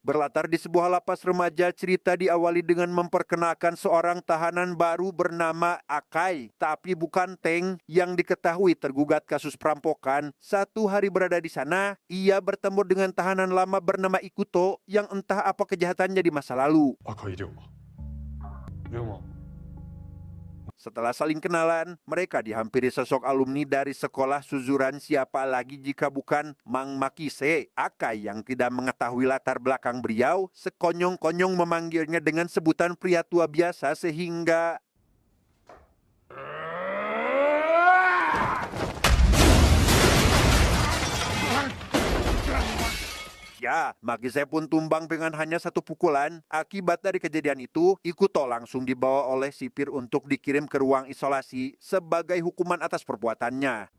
Berlatar di sebuah lapas remaja, cerita diawali dengan memperkenalkan seorang tahanan baru bernama Akai, tapi bukan Teng yang diketahui tergugat kasus perampokan. 1 hari berada di sana, ia bertemu dengan tahanan lama bernama Ikuto yang entah apa kejahatannya di masa lalu. 赤い龍馬龍馬 Setelah saling kenalan, mereka dihampiri sosok alumni dari sekolah Suzuran, siapa lagi jika bukan Mang Makise. Akai yang tidak mengetahui latar belakang beliau, sekonyong-konyong memanggilnya dengan sebutan pria tua biasa sehingga ya, Makise pun tumbang dengan hanya 1 pukulan. Akibat dari kejadian itu, Ikuto langsung dibawa oleh sipir untuk dikirim ke ruang isolasi sebagai hukuman atas perbuatannya.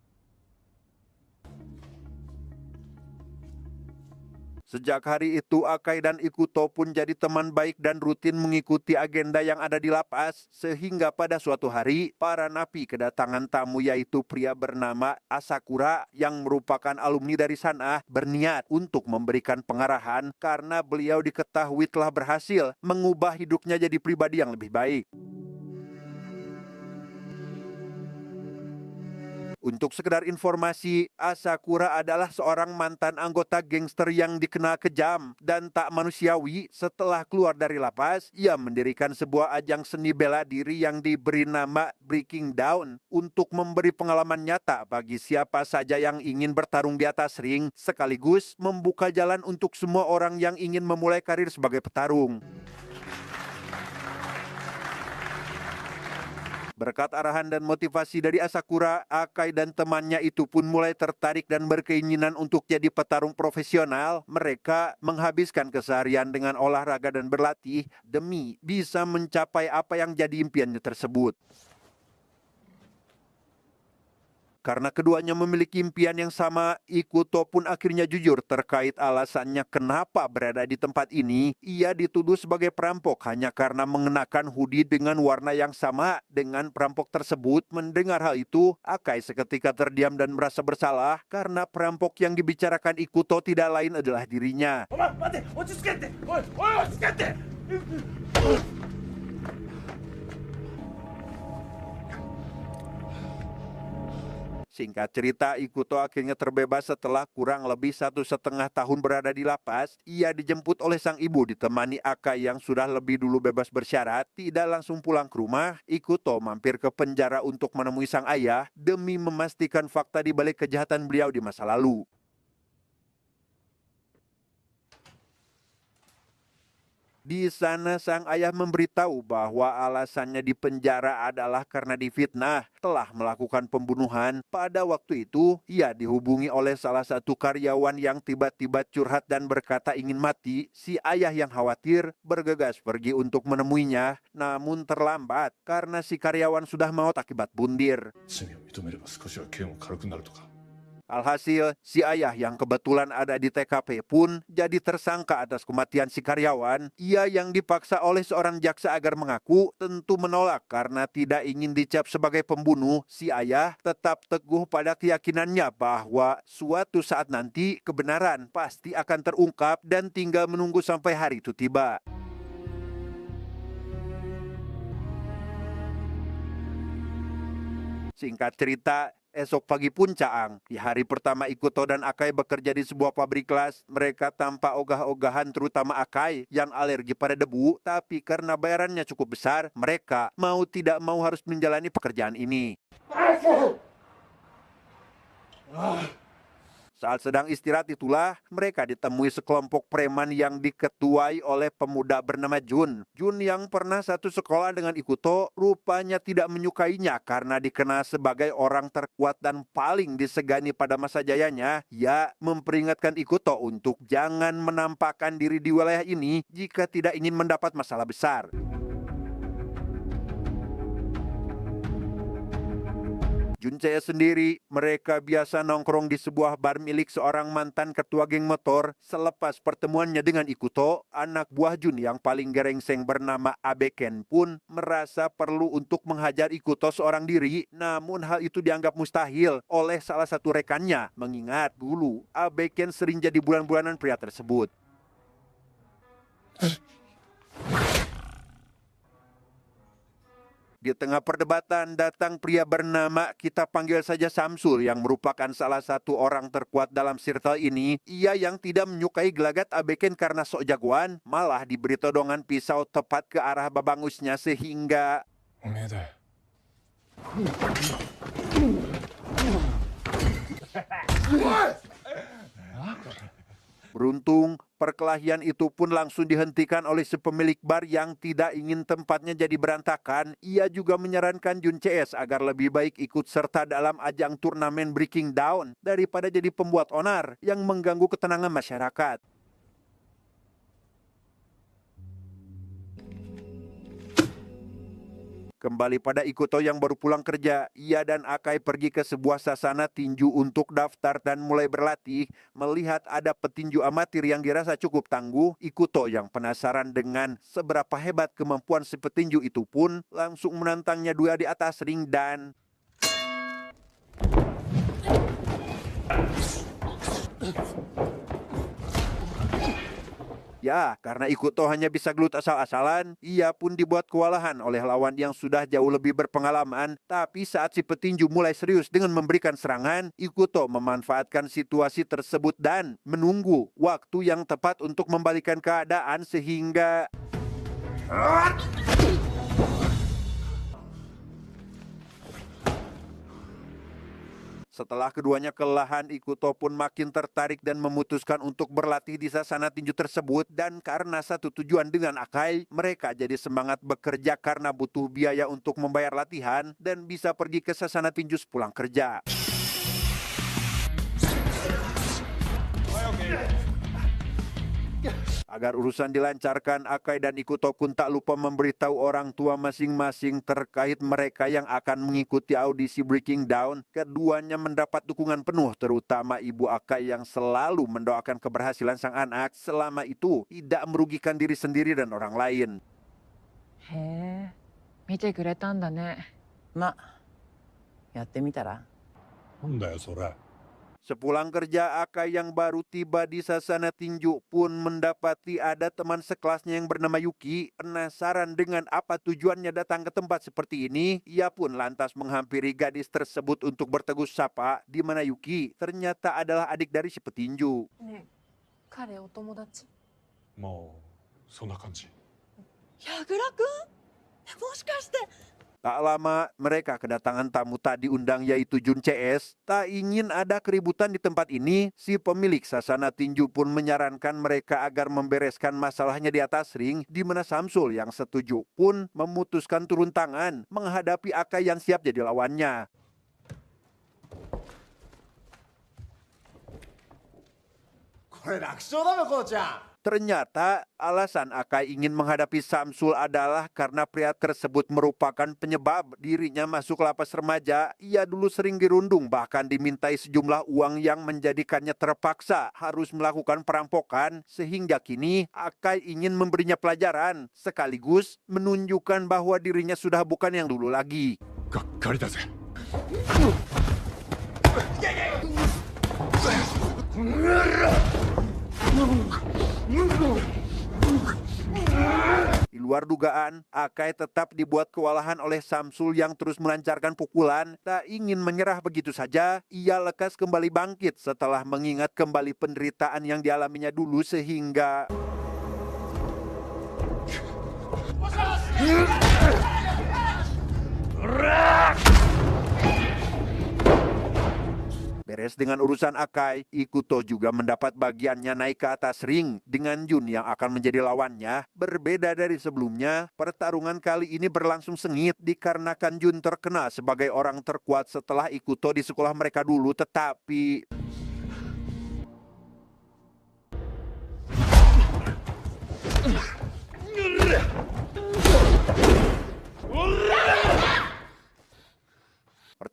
Sejak hari itu, Akai dan Ikuto pun jadi teman baik dan rutin mengikuti agenda yang ada di lapas. Sehingga pada suatu hari, para napi kedatangan tamu yaitu pria bernama Asakura yang merupakan alumni dari sana berniat untuk memberikan pengarahan karena beliau diketahui telah berhasil mengubah hidupnya jadi pribadi yang lebih baik. Untuk sekedar informasi, Asakura adalah seorang mantan anggota gangster yang dikenal kejam dan tak manusiawi. Setelah keluar dari lapas, ia mendirikan sebuah ajang seni bela diri yang diberi nama Breaking Down untuk memberi pengalaman nyata bagi siapa saja yang ingin bertarung di atas ring, sekaligus membuka jalan untuk semua orang yang ingin memulai karir sebagai petarung. Berkat arahan dan motivasi dari Asakura, Akai dan temannya itu pun mulai tertarik dan berkeinginan untuk jadi petarung profesional. Mereka menghabiskan keseharian dengan olahraga dan berlatih demi bisa mencapai apa yang jadi impiannya tersebut. Karena keduanya memiliki impian yang sama, Ikuto pun akhirnya jujur terkait alasannya kenapa berada di tempat ini. Ia dituduh sebagai perampok hanya karena mengenakan hoodie dengan warna yang sama dengan perampok tersebut. Mendengar hal itu, Akai seketika terdiam dan merasa bersalah karena perampok yang dibicarakan Ikuto tidak lain adalah dirinya. Singkat cerita, Ikuto akhirnya terbebas setelah kurang lebih 1,5 tahun berada di lapas. Ia dijemput oleh sang ibu ditemani Akai yang sudah lebih dulu bebas bersyarat. Tidak langsung pulang ke rumah, Ikuto mampir ke penjara untuk menemui sang ayah demi memastikan fakta di balik kejahatan beliau di masa lalu. Di sana sang ayah memberitahu bahwa alasannya di penjara adalah karena difitnah telah melakukan pembunuhan. Pada waktu itu, ia dihubungi oleh salah satu karyawan yang tiba-tiba curhat dan berkata ingin mati. Si ayah yang khawatir bergegas pergi untuk menemuinya, namun terlambat karena si karyawan sudah maut akibat bundir. 罪を認めれば少しは刑も軽くなるとか Alhasil, si ayah yang kebetulan ada di TKP pun jadi tersangka atas kematian si karyawan. Ia yang dipaksa oleh seorang jaksa agar mengaku tentu menolak karena tidak ingin dicap sebagai pembunuh. Si ayah tetap teguh pada keyakinannya bahwa suatu saat nanti kebenaran pasti akan terungkap dan tinggal menunggu sampai hari itu tiba. Singkat cerita, esok pagi pun caang. Di hari pertama Ikuto dan Akai bekerja di sebuah pabrik las. Mereka tampak ogah-ogahan, terutama Akai yang alergi pada debu. Tapi karena bayarannya cukup besar, mereka mau tidak mau harus menjalani pekerjaan ini. Saat sedang istirahat itulah mereka ditemui sekelompok preman yang diketuai oleh pemuda bernama Jun. Jun yang pernah satu sekolah dengan Ikuto rupanya tidak menyukainya karena dikenal sebagai orang terkuat dan paling disegani pada masa jayanya. Ia memperingatkan Ikuto untuk jangan menampakkan diri di wilayah ini jika tidak ingin mendapat masalah besar. Juncaya sendiri, mereka biasa nongkrong di sebuah bar milik seorang mantan ketua geng motor. Selepas pertemuannya dengan Ikuto, anak buah Jun yang paling gerengseng bernama Abeken pun merasa perlu untuk menghajar Ikuto seorang diri. Namun hal itu dianggap mustahil oleh salah satu rekannya, mengingat dulu Abeken sering jadi bulan-bulanan pria tersebut. Di tengah perdebatan datang pria bernama kita panggil saja Samsul yang merupakan salah satu orang terkuat dalam circle ini. Ia yang tidak menyukai gelagat Abeken karena sok jagoan, malah diberi todongan pisau tepat ke arah babangusnya sehingga おめえだよ。 beruntung perkelahian itu pun langsung dihentikan oleh si pemilik bar yang tidak ingin tempatnya jadi berantakan. Ia juga menyarankan Jun CS agar lebih baik ikut serta dalam ajang turnamen Breaking Down daripada jadi pembuat onar yang mengganggu ketenangan masyarakat. Kembali pada Ikuto yang baru pulang kerja, ia dan Akai pergi ke sebuah sasana tinju untuk daftar dan mulai berlatih. Melihat ada petinju amatir yang dirasa cukup tangguh, Ikuto yang penasaran dengan seberapa hebat kemampuan si petinju itu pun langsung menantangnya duel di atas ring dan ya, karena Ikuto hanya bisa gelut asal-asalan, ia pun dibuat kewalahan oleh lawan yang sudah jauh lebih berpengalaman. Tapi saat si petinju mulai serius dengan memberikan serangan, Ikuto memanfaatkan situasi tersebut dan menunggu waktu yang tepat untuk membalikan keadaan sehingga setelah keduanya kelelahan, Ikuto pun makin tertarik dan memutuskan untuk berlatih di sasana tinju tersebut. Dan karena satu tujuan dengan Akai, mereka jadi semangat bekerja karena butuh biaya untuk membayar latihan dan bisa pergi ke sasana tinju sepulang kerja. Agar urusan dilancarkan, Akai dan Ikuto pun tak lupa memberitahu orang tua masing-masing terkait mereka yang akan mengikuti audisi Breaking Down. Keduanya mendapat dukungan penuh, terutama ibu Akai yang selalu mendoakan keberhasilan sang anak selama itu tidak merugikan diri sendiri dan orang lain. へえ、見てくれたんだね。ま、やってみたら？なんだよそれ。 Sepulang kerja, Akai yang baru tiba di sasana tinju pun mendapati ada teman sekelasnya yang bernama Yuki. Penasaran dengan apa tujuannya datang ke tempat seperti ini, ia pun lantas menghampiri gadis tersebut untuk bertegur sapa, di mana Yuki ternyata adalah adik dari si petinju. ねえ、彼お友達？まあそんな感じ。矢倉くん？もしかして。 Tak lama mereka kedatangan tamu tak diundang yaitu Jun CS. Tak ingin ada keributan di tempat ini, si pemilik sasana tinju pun menyarankan mereka agar membereskan masalahnya di atas ring, di mana Samsul yang setuju pun memutuskan turun tangan menghadapi Akai yang siap jadi lawannya. Ternyata alasan Akai ingin menghadapi Samsul adalah karena pria tersebut merupakan penyebab dirinya masuk lapas remaja. Ia dulu sering dirundung, bahkan dimintai sejumlah uang yang menjadikannya terpaksa harus melakukan perampokan. Sehingga kini Akai ingin memberinya pelajaran, sekaligus menunjukkan bahwa dirinya sudah bukan yang dulu lagi. がっかりだぜ。 Di luar dugaan, Akai tetap dibuat kewalahan oleh Samsul yang terus melancarkan pukulan. Tak ingin menyerah begitu saja, ia lekas kembali bangkit setelah mengingat kembali penderitaan yang dialaminya dulu sehingga beres dengan urusan Akai, Ikuto juga mendapat bagiannya naik ke atas ring dengan Jun yang akan menjadi lawannya. Berbeda dari sebelumnya, pertarungan kali ini berlangsung sengit dikarenakan Jun terkenal sebagai orang terkuat setelah Ikuto di sekolah mereka dulu, tetapi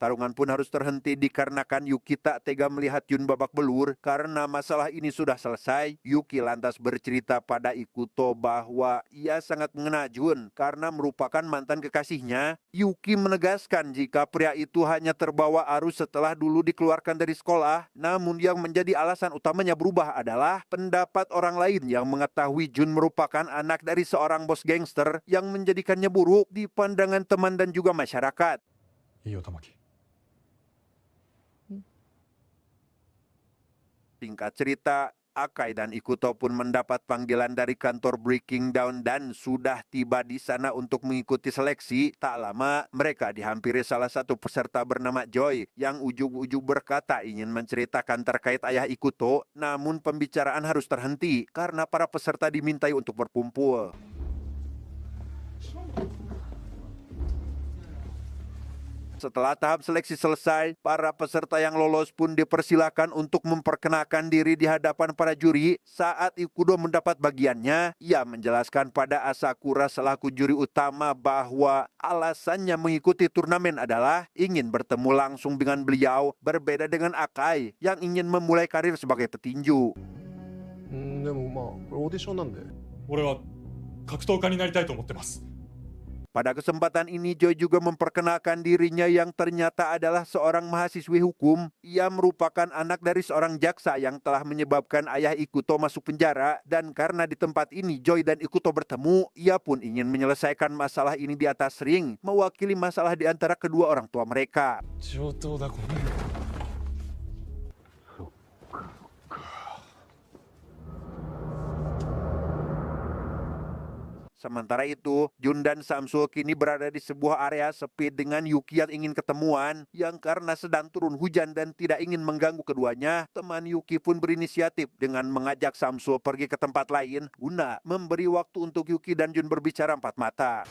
Pertarungan pun harus terhenti dikarenakan Yuki tak tega melihat Jun babak belur. Karena masalah ini sudah selesai, Yuki lantas bercerita pada Ikuto bahwa ia sangat mengena Jun karena merupakan mantan kekasihnya. Yuki menegaskan jika pria itu hanya terbawa arus setelah dulu dikeluarkan dari sekolah. Namun yang menjadi alasan utamanya berubah adalah pendapat orang lain yang mengetahui Jun merupakan anak dari seorang bos gangster yang menjadikannya buruk di pandangan teman dan juga masyarakat. いいよ玉木。 Singkat cerita, Akai dan Ikuto pun mendapat panggilan dari kantor Breaking Down dan sudah tiba di sana untuk mengikuti seleksi. Tak lama, mereka dihampiri salah satu peserta bernama Joy yang ujug-ujug berkata ingin menceritakan terkait ayah Ikuto, namun pembicaraan harus terhenti karena para peserta dimintai untuk berkumpul. Setelah tahap seleksi selesai, para peserta yang lolos pun dipersilakan untuk memperkenalkan diri di hadapan para juri. Saat Ikuto mendapat bagiannya, ia menjelaskan pada Asakura selaku juri utama bahwa alasannya mengikuti turnamen adalah ingin bertemu langsung dengan beliau, berbeda dengan Akai yang ingin memulai karir sebagai petinju. でもまあこれオーディションなんで。俺は格闘家になりたいと思ってます。 Pada kesempatan ini, Joy juga memperkenalkan dirinya yang ternyata adalah seorang mahasiswi hukum. Ia merupakan anak dari seorang jaksa yang telah menyebabkan ayah Ikuto masuk penjara. Dan karena di tempat ini Joy dan Ikuto bertemu, ia pun ingin menyelesaikan masalah ini di atas ring, mewakili masalah di antara kedua orang tua mereka. 上等だこれ。 Sementara itu, Jun dan Samsul kini berada di sebuah area sepi dengan Yuki yang ingin ketemuan. Yang karena sedang turun hujan dan tidak ingin mengganggu keduanya, teman Yuki pun berinisiatif dengan mengajak Samsul pergi ke tempat lain guna memberi waktu untuk Yuki dan Jun berbicara empat mata.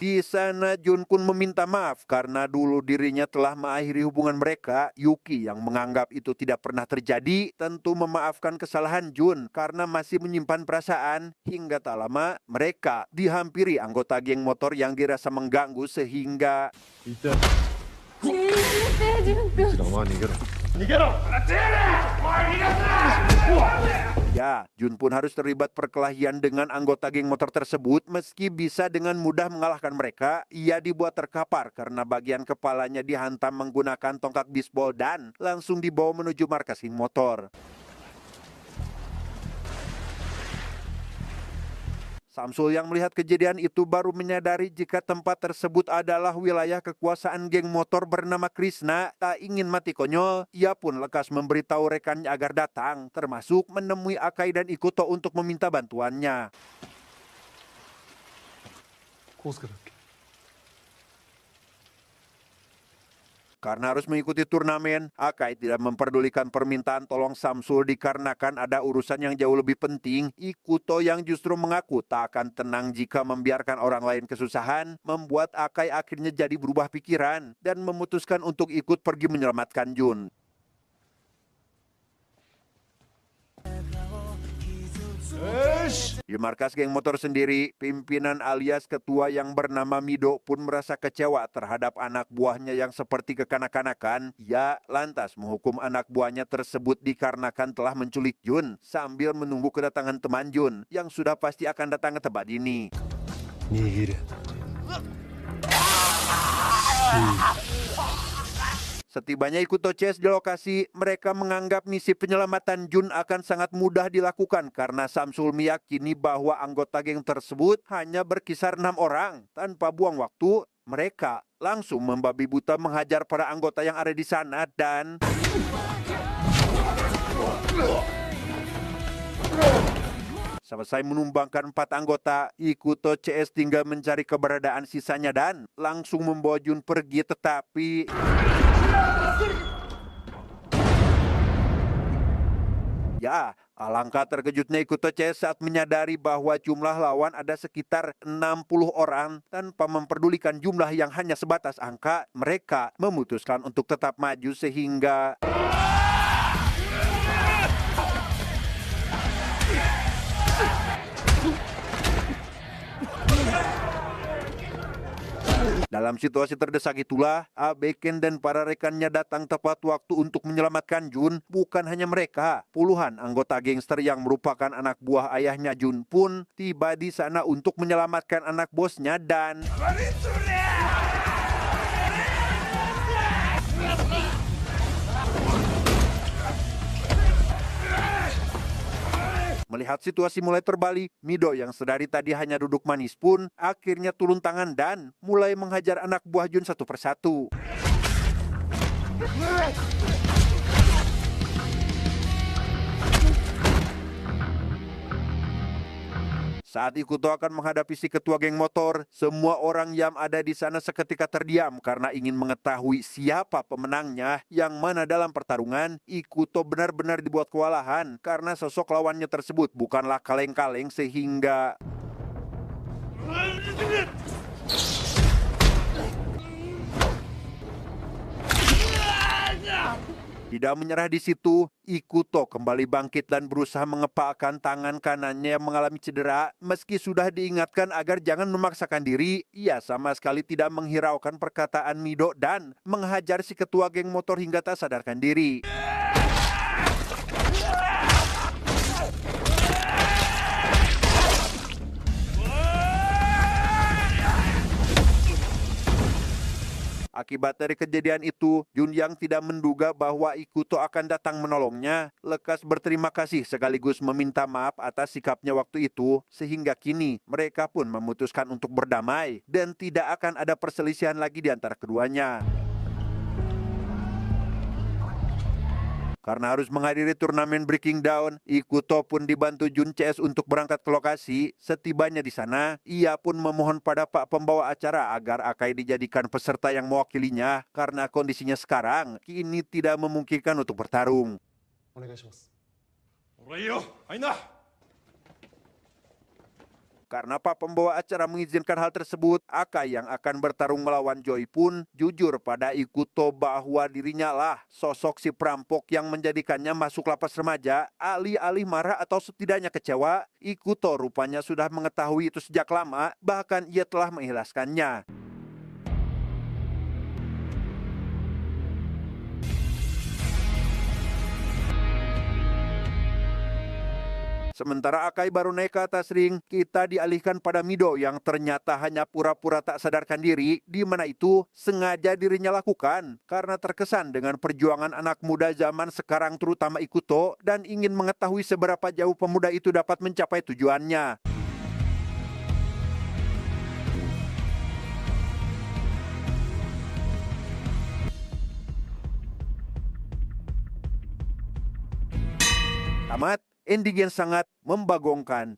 Di sana Jun pun meminta maaf karena dulu dirinya telah mengakhiri hubungan mereka. Yuki yang menganggap itu tidak pernah terjadi tentu memaafkan kesalahan Jun karena masih menyimpan perasaan. Hingga tak lama mereka dihampiri anggota geng motor yang dirasa mengganggu sehingga いて。一郎は逃げろ。逃げろ。 ya, Jun pun harus terlibat perkelahian dengan anggota geng motor tersebut. Meski bisa dengan mudah mengalahkan mereka, ia dibuat terkapar karena bagian kepalanya dihantam menggunakan tongkat bisbol dan langsung dibawa menuju markas geng motor. Samsul yang melihat kejadian itu baru menyadari jika tempat tersebut adalah wilayah kekuasaan geng motor bernama Krishna. Tak ingin mati konyol, ia pun lekas memberitahu rekannya agar datang, termasuk menemui Akai dan Ikuto untuk meminta bantuannya. コウスケだっけ。 Karena harus mengikuti turnamen, Akai tidak memperdulikan permintaan tolong Samsul dikarenakan ada urusan yang jauh lebih penting. Ikuto yang justru mengaku tak akan tenang jika membiarkan orang lain kesusahan, membuat Akai akhirnya jadi berubah pikiran dan memutuskan untuk ikut pergi menyelamatkan Jun. Di markas geng motor sendiri, pimpinan alias ketua yang bernama Mido pun merasa kecewa terhadap anak buahnya yang seperti kekanak-kanakan. Ia lantas menghukum anak buahnya tersebut dikarenakan telah menculik Jun sambil menunggu kedatangan teman Jun yang sudah pasti akan datang ke tempat ini. Setibanya Ikuto Chase di lokasi, mereka menganggap misi penyelamatan Jun akan sangat mudah dilakukan karena Samsul meyakini bahwa anggota geng tersebut hanya berkisar 6 orang. Tanpa buang waktu, mereka langsung membabi buta menghajar para anggota yang ada di sana dan selesai menumbangkan 4 anggota, Ikuto CS tinggal mencari keberadaan sisanya dan langsung membawa Jun pergi, tetapi ya, alangkah terkejutnya Ikuto CS saat menyadari bahwa jumlah lawan ada sekitar 60 orang. Tanpa memperdulikan jumlah yang hanya sebatas angka, mereka memutuskan untuk tetap maju sehingga dalam Dalam situasi terdesak itulah, Abeken dan para rekannya datang tepat waktu untuk menyelamatkan Jun. Bukan hanya mereka, puluhan anggota gangster yang merupakan anak buah ayahnya Jun pun tiba di sana untuk menyelamatkan anak bosnya dan... Melihat situasi mulai terbalik, Mido yang sedari tadi hanya duduk manis pun akhirnya turun tangan dan mulai menghajar anak buah Jun satu persatu. Saat Ikuto akan menghadapi si ketua geng motor, semua orang yang ada di sana seketika terdiam karena ingin mengetahui siapa pemenangnya. Yang mana dalam pertarungan, Ikuto benar-benar dibuat kewalahan karena sosok lawannya tersebut bukanlah kaleng-kaleng sehingga... Tidak menyerah di situ, Ikuto kembali bangkit dan berusaha mengepalkan tangan kanannya yang mengalami cedera. Meski sudah diingatkan agar jangan memaksakan diri, ia sama sekali tidak menghiraukan perkataan Mido dan menghajar si ketua geng motor hingga tak sadarkan diri. Akibat dari kejadian itu, Jun yang tidak menduga bahwa Ikuto akan datang menolongnya, lekas berterima kasih sekaligus meminta maaf atas sikapnya waktu itu, sehingga kini mereka pun memutuskan untuk berdamai dan tidak akan ada perselisihan lagi di antara keduanya. Karena harus menghadiri turnamen Breaking Down, Ikuto pun dibantu Jun CS untuk berangkat ke lokasi. Setibanya di sana, ia pun memohon pada Pak pembawa acara agar Akai dijadikan peserta yang mewakilinya karena kondisinya sekarang kini tidak memungkinkan untuk bertarung. Karena Pak pembawa acara mengizinkan hal tersebut, Akai yang akan bertarung melawan Joy pun jujur pada Ikuto bahwa dirinya lah sosok si perampok yang menjadikannya masuk lapas remaja. Alih-alih marah atau setidaknya kecewa, Ikuto rupanya sudah mengetahui itu sejak lama, bahkan ia telah mengikhlaskannya. Sementara Akai baru naik ke atas ring, kita dialihkan pada Mido yang ternyata hanya pura-pura tak sadarkan diri, di mana itu sengaja dirinya lakukan karena terkesan dengan perjuangan anak muda zaman sekarang terutama Ikuto dan ingin mengetahui seberapa jauh pemuda itu dapat mencapai tujuannya. Tamat. Ending yang sangat membagongkan.